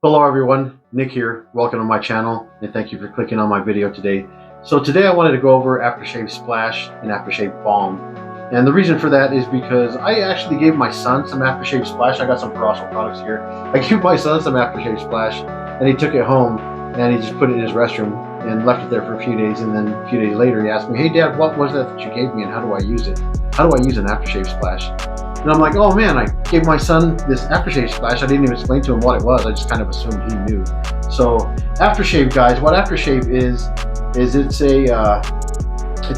Hello everyone, Nick here. Welcome to my channel and thank you for clicking on my video today. So today I wanted to go over Aftershave Splash and Aftershave Balm. And the reason for that is because I actually gave my son some Aftershave Splash. I got some PRORASO products here. I gave my son some Aftershave Splash and he took it home and he just put it in his restroom and left it there for a few days. And then a few days later he asked me, "Hey Dad, what was that you gave me and how do I use it? How do I use an Aftershave Splash?" And I'm like, "Oh man, I gave my son this Aftershave Splash. I didn't even explain to him what it was. I just kind of assumed he knew." So Aftershave, guys, what Aftershave is it's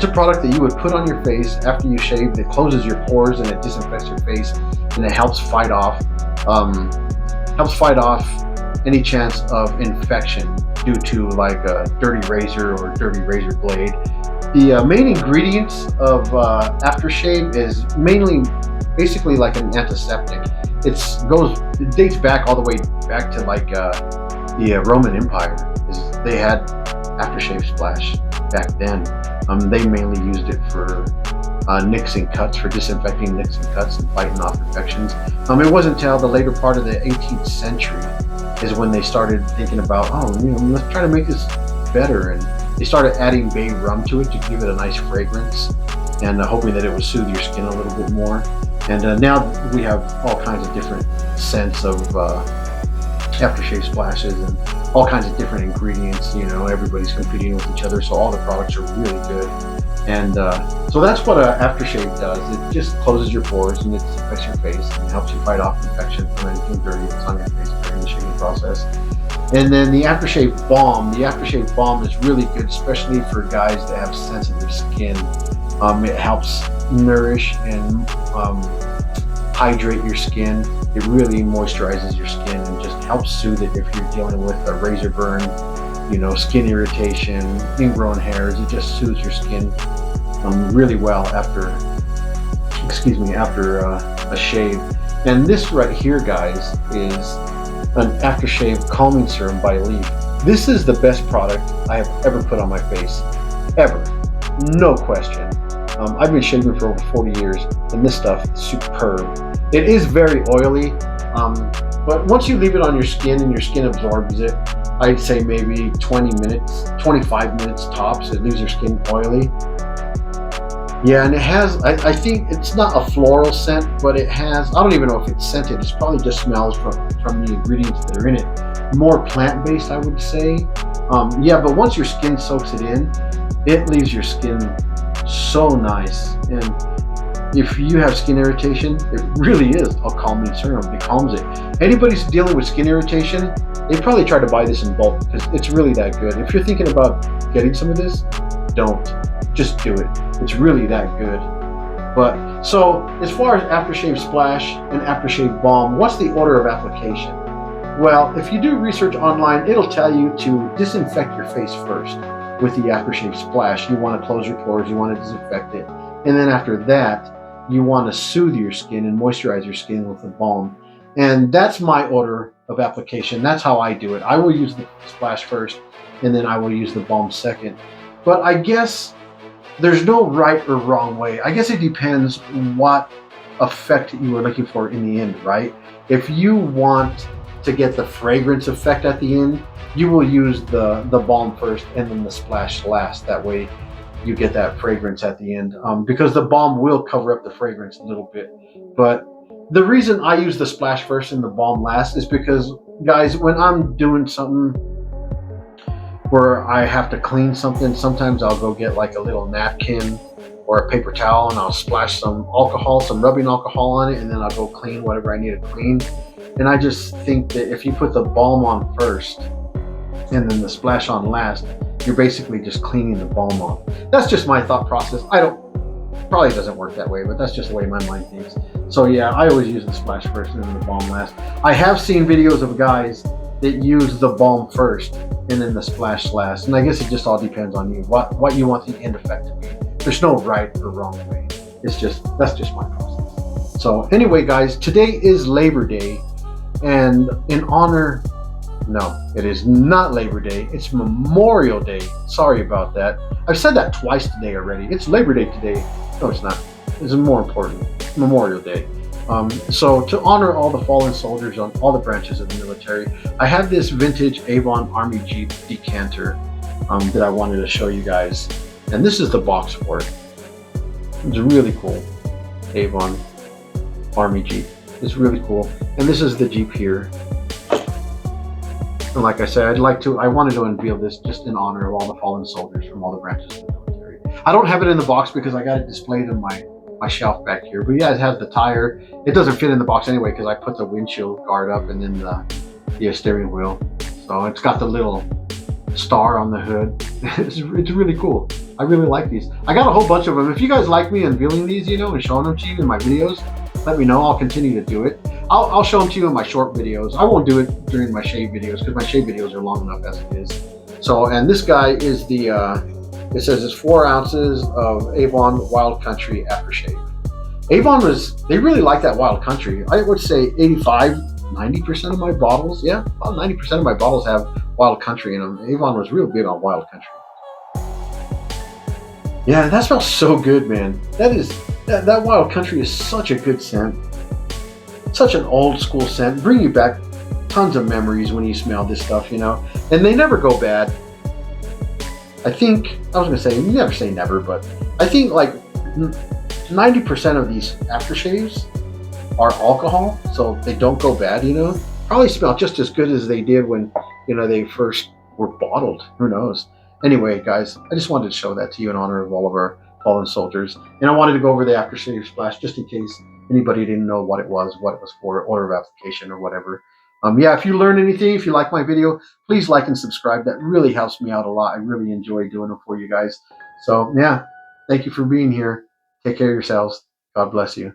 a product that you would put on your face after you shave. It closes your pores and it disinfects your face, and it helps fight off any chance of infection due to like a dirty razor or dirty razor blade. The main ingredients of Aftershave is mainly basically like an antiseptic. It dates back all the way back to like the Roman Empire. They had Aftershave Splash back then. They mainly used it for nicks and cuts, for disinfecting nicks and cuts and fighting off infections. It wasn't until the later part of the 18th century is when they started thinking about, let's try to make this better, and they started adding bay rum to it to give it a nice fragrance, and hoping that it would soothe your skin a little bit more. And now we have all kinds of different scents of aftershave splashes and all kinds of different ingredients. Everybody's competing with each other, so all the products are really good. And so that's what aftershave does. It just closes your pores and it disinfects your face and helps you fight off infection from anything dirty that's on your face during the shaving process. And then the Aftershave Balm is really good, especially for guys that have sensitive skin. It helps nourish and hydrate your skin. It really moisturizes your skin and just helps soothe it if you're dealing with a razor burn, skin irritation, ingrown hairs. It just soothes your skin really well after a shave. And this right here, guys, is an Aftershave Calming Serum by Leaf. This is the best product I have ever put on my face, ever, no question. I've been shaving for over 40 years, and this stuff is superb. It is very oily, but once you leave it on your skin and your skin absorbs it, I'd say maybe 20 minutes, 25 minutes tops, it leaves your skin oily. Yeah, and it has, I think it's not a floral scent, but it has, I don't even know if it's scented, it probably just smells from the ingredients that are in it. More plant-based, I would say. Yeah, but once your skin soaks it in, it leaves your skin so nice. And if you have skin irritation, it really is a calming serum. It calms it. Anybody's dealing with skin irritation, they probably try to buy this in bulk because it's really that good. If you're thinking about getting some of this, don't. Just do it. It's really that good. But so as far as Aftershave Splash and Aftershave Balm, what's the order of application? Well, if you do research online, it'll tell you to disinfect your face first with the Aftershave Splash. You want to close your pores, you want to disinfect it. And then after that, you want to soothe your skin and moisturize your skin with the balm. And that's my order of application. That's how I do it. I will use the splash first, and then I will use the balm second. But I guess there's no right or wrong way. I guess it depends what effect you are looking for in the end, right? If you want to get the fragrance effect at the end, you will use the balm first and then the splash last. That way you get that fragrance at the end, because the balm will cover up the fragrance a little bit. But the reason I use the splash first and the balm last is because, guys, when I'm doing something where I have to clean something, sometimes I'll go get like a little napkin or a paper towel and I'll splash some rubbing alcohol on it, and then I'll go clean whatever I need to clean. And I just think that if you put the balm on first and then the splash on last, you're basically just cleaning the balm off. That's just my thought process. Probably doesn't work that way, but that's just the way my mind thinks. So yeah, I always use the splash first and then the balm last. I have seen videos of guys that use the balm first and then the splash last. And I guess it just all depends on you, what you want the end effect to be. There's no right or wrong way. That's just my process. So anyway, guys, today is Labor Day, and in honor, no, it is not Labor Day. It's Memorial Day. Sorry about that. I've said that twice today already. It's Labor Day today. No, it's not. It's more important. Memorial Day. So to honor all the fallen soldiers on all the branches of the military, I have this vintage Avon Army Jeep decanter that I wanted to show you guys. And this is the box for it. It's really cool. Avon Army Jeep. It's really cool. And this is the Jeep here. And like I said, I wanted to unveil this just in honor of all the fallen soldiers from all the branches of the military. I don't have it in the box because I got it displayed in my shelf back here. But yeah, it has the tire. It doesn't fit in the box anyway because I put the windshield guard up and then the steering wheel. So it's got the little star on the hood. It's really cool. I really like these. I got a whole bunch of them. If you guys like me unveiling these, and showing them to you in my videos, let me know. I'll continue to do it. I'll show them to you in my short videos. I won't do it during my shave videos because my shave videos are long enough as it is. So, and this guy is it says it's 4 ounces of Avon Wild Country Aftershave. Avon they really like that Wild Country. I would say 90% of my bottles, yeah, about 90% of my bottles have Wild Country in them. Avon was real big on Wild Country. Yeah, that smells so good, man. That Wild Country is such a good scent. Such an old school scent. Bring you back tons of memories when you smell this stuff, And they never go bad. I was going to say, you never say never, but I think like 90% of these aftershaves are alcohol, so they don't go bad, Probably smell just as good as they did when, they first were bottled. Who knows? Anyway, guys, I just wanted to show that to you in honor of all of our fallen soldiers. And I wanted to go over the Aftershave Splash just in case anybody didn't know what it was for, order of application or whatever. Yeah, if you learned anything, if you like my video, please like and subscribe. That really helps me out a lot. I really enjoy doing it for you guys. So, yeah, thank you for being here. Take care of yourselves. God bless you.